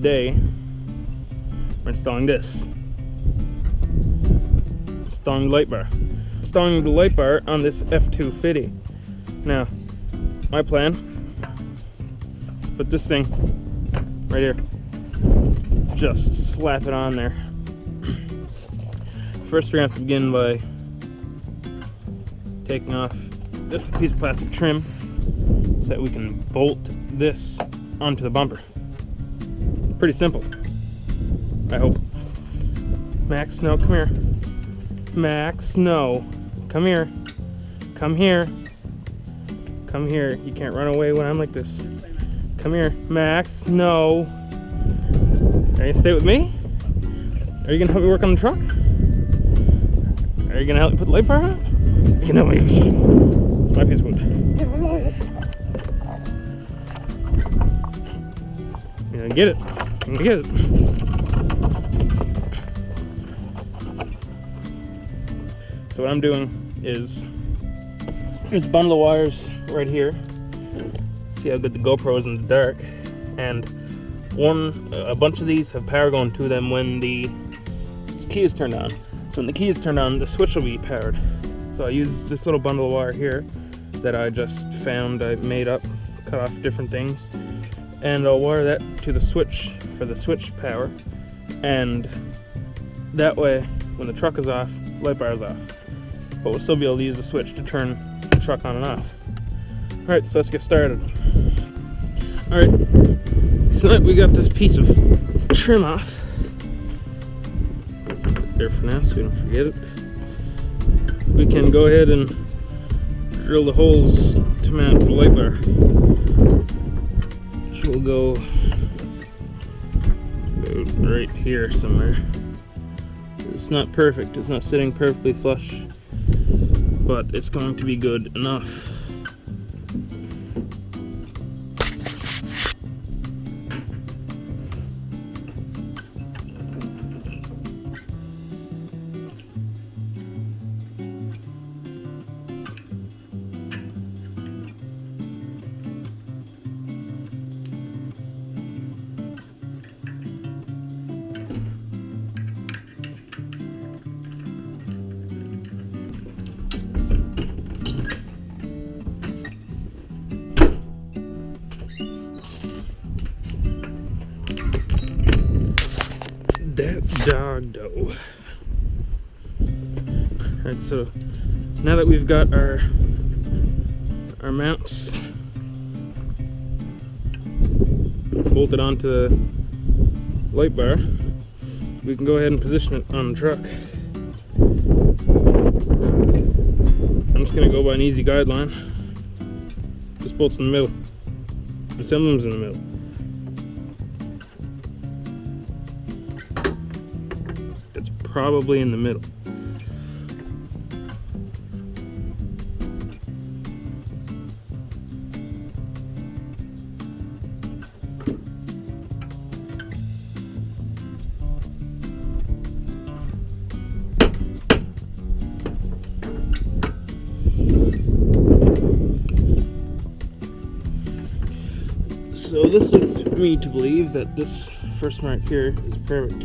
today we're installing this. Installing the light bar. Installing the light bar on this F-250. Now, my plan is put this thing right here. Just slap it on there. First, we're gonna have to begin by taking off this piece of plastic trim so that we can bolt this onto the bumper. Pretty simple, I hope. Max Snow, come here. Max Snow, come here. Come here. Come here. You can't run away when I'm like this. Come here, Max. No. Are you gonna stay with me? Are you gonna help me work on the truck? Are you gonna help me put the light bar on? You can help me. It's my piece of wood. You're gonna get it. You're gonna get it. So what I'm doing is there's a bundle of wires right here. See how good the GoPro is in the dark. And a bunch of these have power going to them when the key is turned on. So when the key is turned on, the switch will be powered. So I use this little bundle of wire here that I just found. I made up, cut off different things, and I'll wire that to the switch for the switch power. And that way, when the truck is off, light bar is off. But we'll still be able to use the switch to turn the truck on and off. Alright, so let's get started. Alright, so we got this piece of trim off. There for now so we don't forget it. We can go ahead and drill the holes to mount the light bar, which will go right here somewhere. It's not perfect, it's not sitting perfectly flush, but it's going to be good enough. That dog dough. Alright, so now that we've got our mounts bolted onto the light bar, we can go ahead and position it on the truck. I'm just going to go by an easy guideline. Just bolts in the middle. This emblem's in the middle. It's probably in the middle. So this leads me to believe that this first mark here is perfect.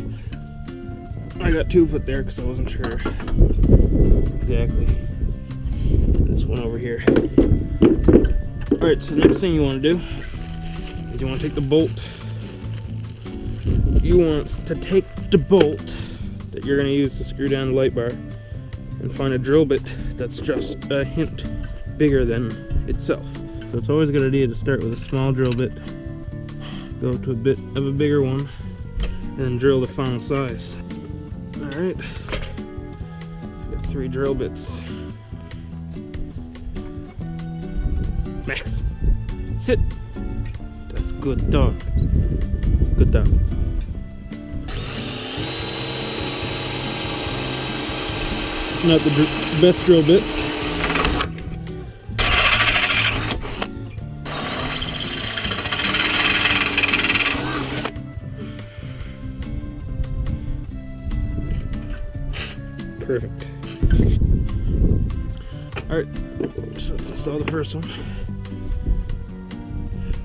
I got two put there because I wasn't sure exactly. This one over here. Alright, so the next thing you want to do is you want to take the bolt. You want to take the bolt that you're going to use to screw down the light bar and find a drill bit that's just a hint bigger than itself. So it's always a good idea to start with a small drill bit, go to a bit of a bigger one, and then drill the final size. Alright, got 3 drill bits. Max, sit! That's good dog. That's good dog. Not the best drill bit. Perfect. Alright, so let's install the first one.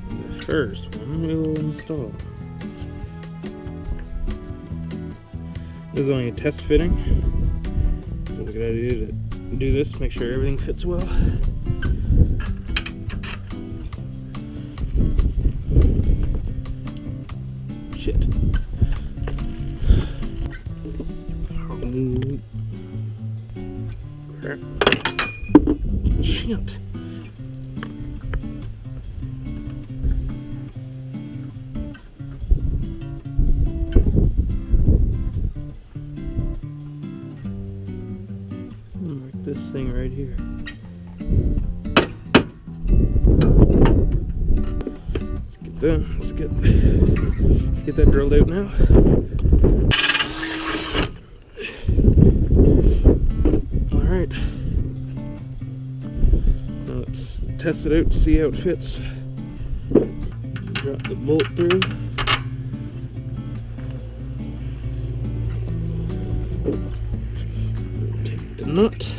The first one we will install. This is only a test fitting. So it's a good idea to do this, make sure everything fits well. Shit. Oh. Crap. Shit. Like this thing right here. Let's get that drilled out now. Alright. Now let's test it out, see how it fits. Drop the bolt through. Take the nut.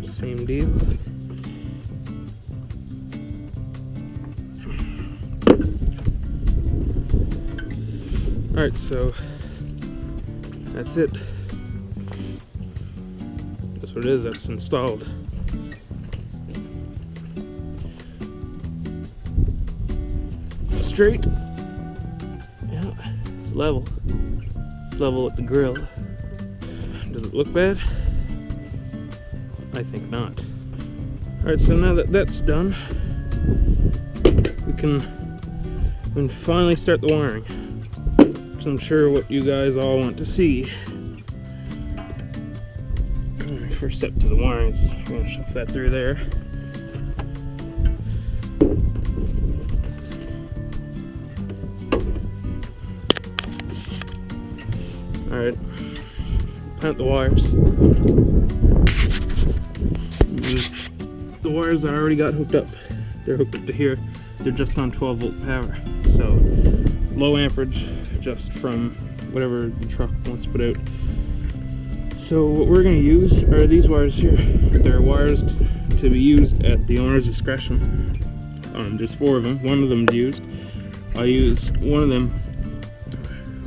Same deal. Alright, so that's it. That's what it is, that's installed. Straight. Yeah, it's level. It's level with the grill. Does it look bad? I think not. Alright, so now that that's done, we can finally start the wiring. So I'm sure what you guys all want to see. Alright, first step to the wiring is we're going to shove that through there. Alright, plant the wires. The wires I already got hooked up. They're hooked up to here. They're just on 12 volt power. So low amperage, just from whatever the truck wants to put out. So what we're going to use are these wires here. They're wires to be used at the owner's discretion. There's 4 of them. One of them is used. I use one of them,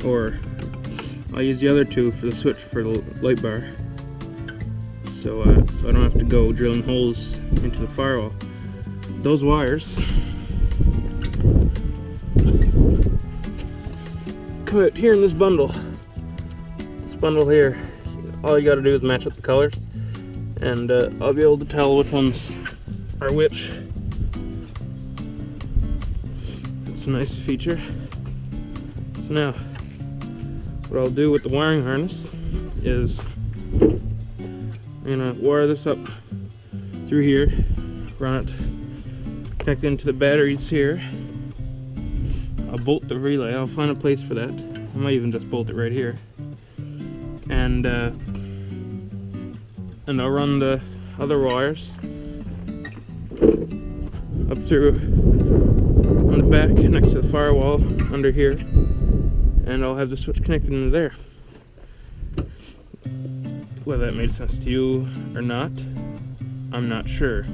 or I use the other 2 for the switch for the light bar. So I don't have to go drilling holes into the firewall. Those wires come out here in this bundle. This bundle here, all you got to do is match up the colors, and I'll be able to tell which ones are which. It's a nice feature. So now, what I'll do with the wiring harness is I'm gonna wire this up through here, run it, connect it into the batteries here. I'll bolt the relay. I'll find a place for that. I might even just bolt it right here, and I'll run the other wires up through on the back next to the firewall under here, and I'll have the switch connected into there. Whether that made sense to you or not, I'm not sure.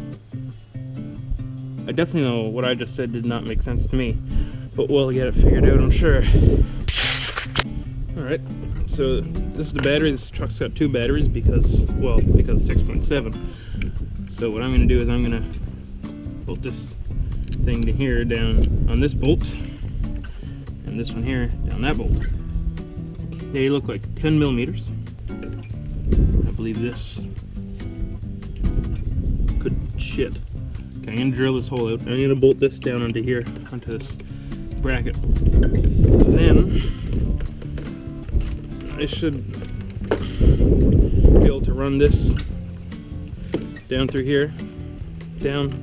I definitely know what I just said did not make sense to me, but we'll get it figured out, I'm sure. Alright, so this is the battery. This truck's got 2 batteries because 6.7. So what I'm going to do is I'm going to bolt this thing to here down on this bolt, and this one here down that bolt. They look like 10 millimeters. I believe this could shit. Okay, I'm gonna drill this hole out. I'm gonna bolt this down onto here, onto this bracket. Then I should be able to run this down through here, down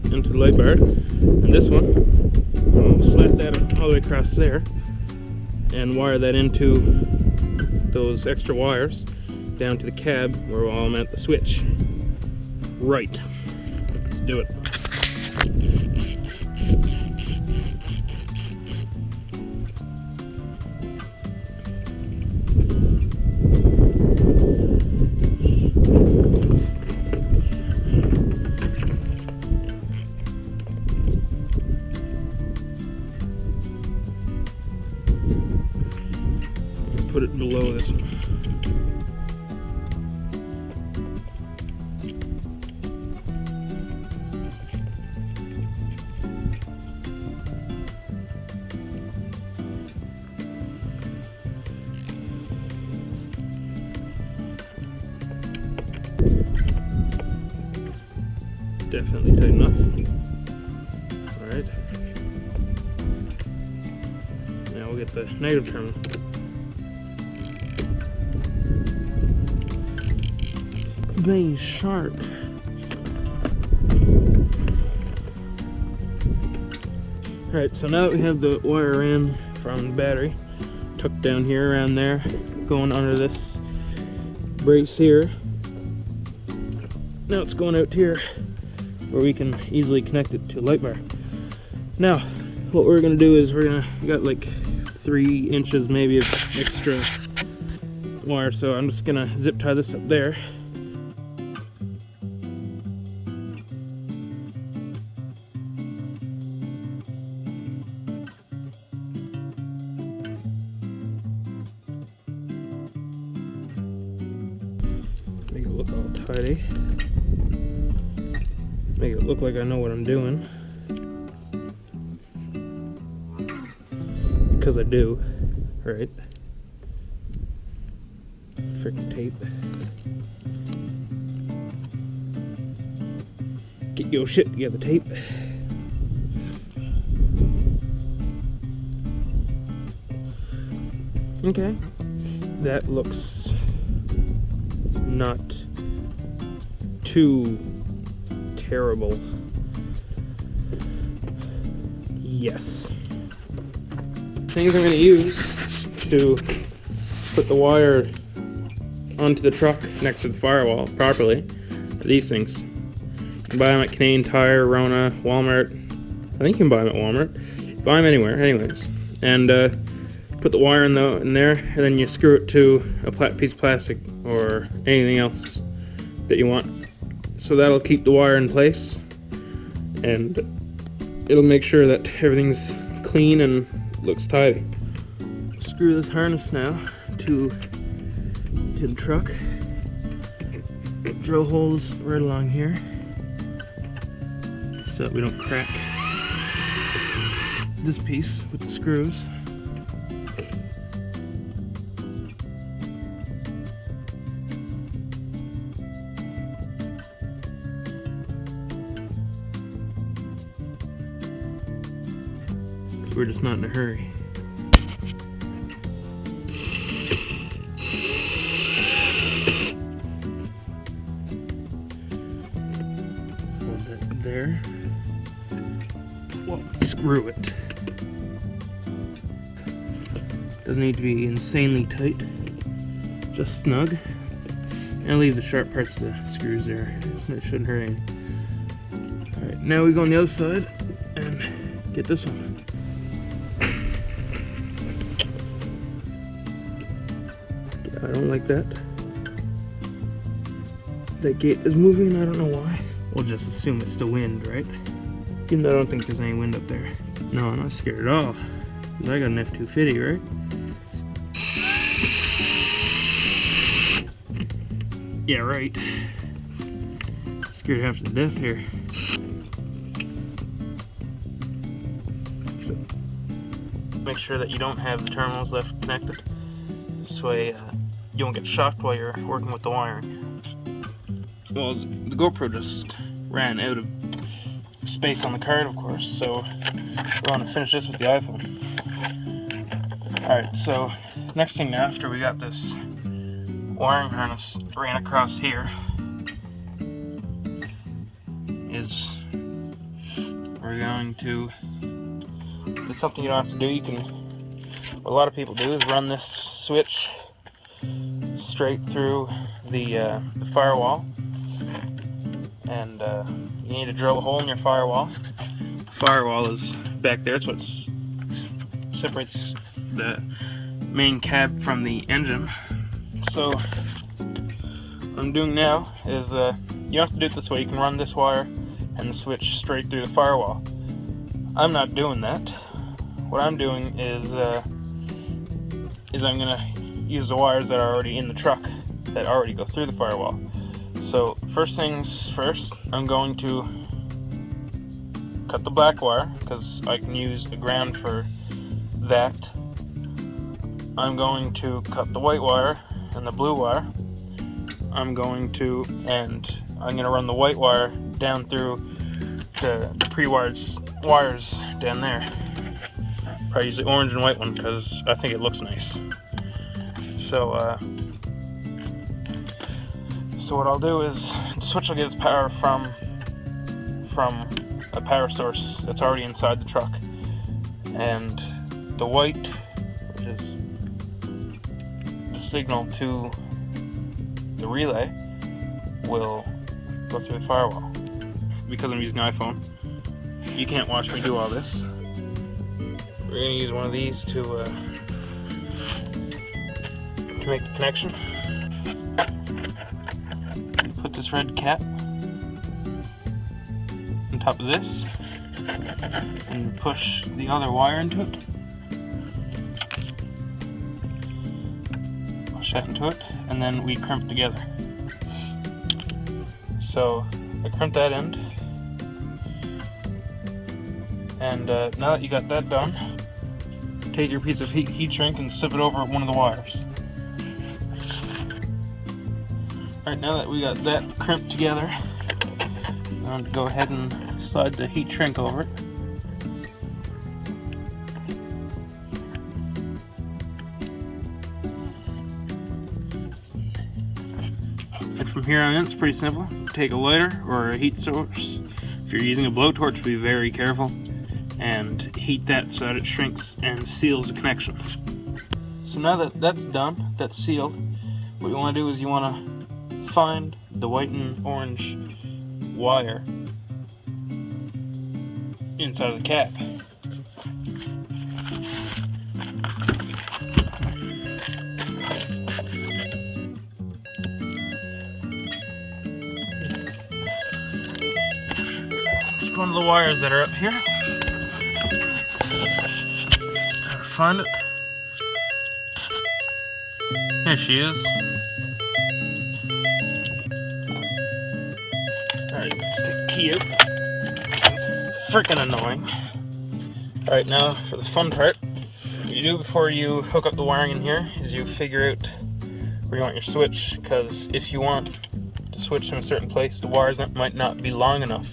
into the light bar, and this one, I'll slide that all the way across there and wire that into those extra wires down to the cab where I'll mount the switch. Right. Let's do it. Definitely tight enough. Alright. Now we'll get the negative terminal. Very sharp. Alright, so now that we have the wire in from the battery, tucked down here around there, going under this brace here. Now it's going out here where we can easily connect it to a light bar. Now, what we're gonna do is we got like 3 inches maybe of extra wire, so I'm just gonna zip tie this up there. Make it look all tidy. Make it look like I know what I'm doing. Because I do, right? Frickin' tape. Get your shit together, tape. Okay. That looks not too terrible. Yes. Things I'm going to use to put the wire onto the truck next to the firewall properly are these things. You can buy them at Canadian Tire, Rona, Walmart. I think you can buy them at Walmart. Buy them anywhere, anyways. And put the wire in there, and then you screw it to a piece of plastic or anything else that you want. So that'll keep the wire in place, and it'll make sure that everything's clean and looks tidy. Screw this harness now to the truck. Drill holes right along here so that we don't crack this piece with the screws. We're just not in a hurry. Hold that there. Well, screw it. Doesn't need to be insanely tight, just snug. And I'll leave the sharp parts of the screws there, so it shouldn't hurt any. Alright, now we go on the other side and get this one. I don't like that. That gate is moving, I don't know why. We'll just assume it's the wind, right? Even though I don't think there's any wind up there. No, I'm not scared at all. Because I got an F-250, right? Yeah, right. Scared half to death here. So, make sure that you don't have the terminals left connected. This way, you won't get shocked while you're working with the wiring. Well, the GoPro just ran out of space on the card, of course, so we're going to finish this with the iPhone. Alright, so next thing now, after we got this wiring harness ran across here, is we're going to, it's something you don't have to do. You can, what a lot of people do is run this switch straight through the firewall, and you need to drill a hole in your firewall. The firewall is back there. It's what separates the main cab from the engine. So what I'm doing now is you don't have to do it this way. You can run this wire and the switch straight through the firewall. I'm not doing that. What I'm doing is I'm gonna use the wires that are already in the truck that already go through the firewall. So first things first, I'm going to cut the black wire because I can use the ground for that. I'm going to cut the white wire and the blue wire, I'm going to run the white wire down through the pre-wired wires down there. Probably use the orange and white one because I think it looks nice. So what I'll do is the switch will get its power from a power source that's already inside the truck, and the white, which is the signal to the relay, will go through the firewall. Because I'm using an iPhone, you can't watch me do all this. We're going to use one of these to make the connection. Put this red cap on top of this and push the other wire into it. Push that into it, and then we crimp together. So I crimp that end, and now that you got that done, take your piece of heat shrink and slip it over one of the wires. Alright, now that we got that crimped together, I'm going to go ahead and slide the heat shrink over it. And from here on in, it's pretty simple. Take a lighter or a heat source. If you're using a blowtorch, be very careful and heat that so that it shrinks and seals the connection. So now that that's done, that's sealed, what you want to do is you want to find the white and orange wire inside of the cap. It's one of the wires that are up here. Gotta find it. Here she is. Alright, let's take the key out. It's freaking annoying. Alright, now for the fun part. What you do before you hook up the wiring in here is you figure out where you want your switch, because if you want to switch in a certain place, the wires might not be long enough.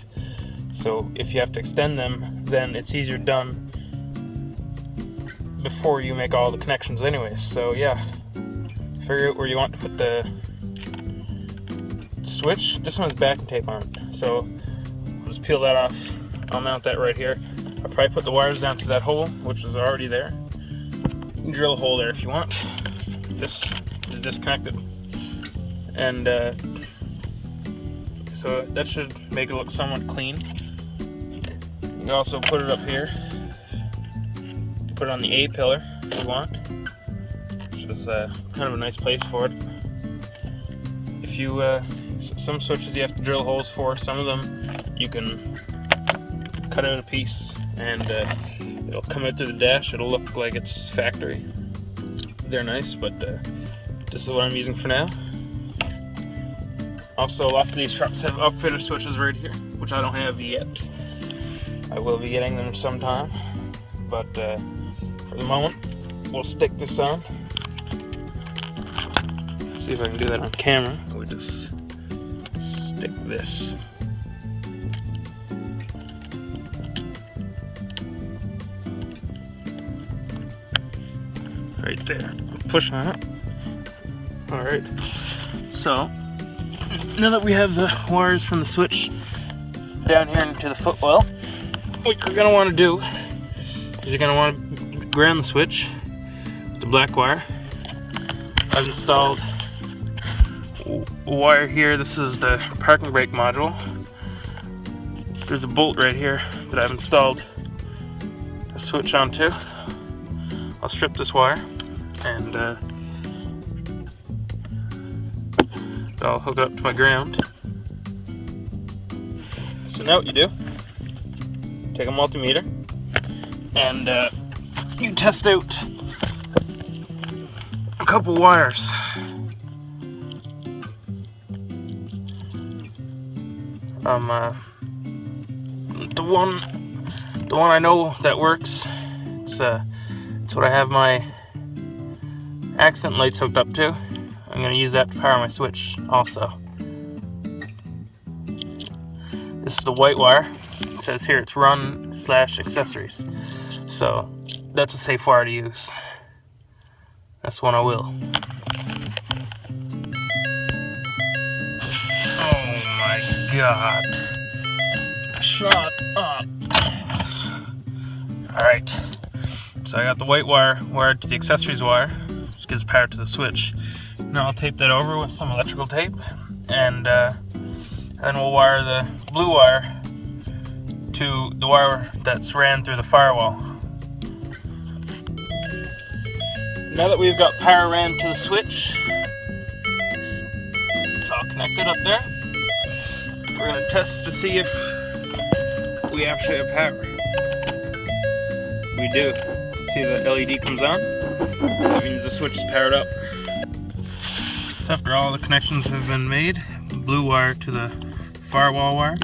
So if you have to extend them, then it's easier done before you make all the connections anyways. So yeah, figure out where you want to put the switch. This one has backing tape on it, so I'll just peel that off. I'll mount that right here. I'll probably put the wires down to that hole, which is already there. You can drill a hole there if you want. This is disconnected, and so that should make it look somewhat clean. You can also put it up here. Put it on the A pillar if you want, which is kind of a nice place for it. If you some switches you have to drill holes for. Some of them you can cut out a piece and it'll come out through the dash. It'll look like it's factory. They're nice, but this is what I'm using for now. Also, lots of these trucks have upfitter switches right here, which I don't have yet. I will be getting them sometime, but for the moment, we'll stick this on. See if I can do that on camera. We'll just stick this. Right there. Push on it. Alright. So, now that we have the wires from the switch down here into the footwell, what you're going to want to do is you're going to want to ground the switch with the black wire. I've installed a wire here. This is the parking brake module. There's a bolt right here that I've installed a switch onto. I'll strip this wire and I'll hook it up to my ground. So now what you do, take a multimeter and you test out a couple wires. The one I know that works, it's what I have my accent lights hooked up to. I'm going to use that to power my switch also. This is the white wire. It says here it's run/accessories. So that's a safe wire to use. That's one I will. Oh my god. Shut up. Alright. So I got the white wire wired to the accessories wire, which gives power to the switch. Now I'll tape that over with some electrical tape, and then we'll wire the blue wire to the wire that's ran through the firewall. Now that we've got power ran to the switch, it's all connected up there. We're going to test to see if we actually have power. We do. See the LED comes on? That means the switch is powered up. So after all the connections have been made, blue wire to the firewall wire,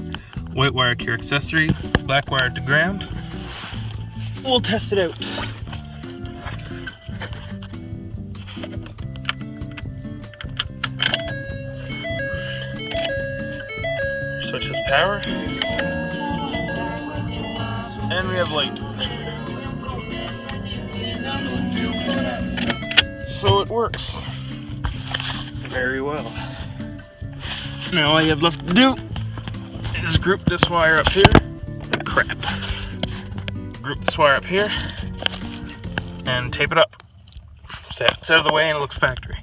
white wire to your accessory, black wire to ground, we'll test it out. Switch has power, and we have light. So it works very well. Now all you have left to do is group this wire up here. Crap. Group this wire up here and tape it up. So it's out of the way and it looks factory.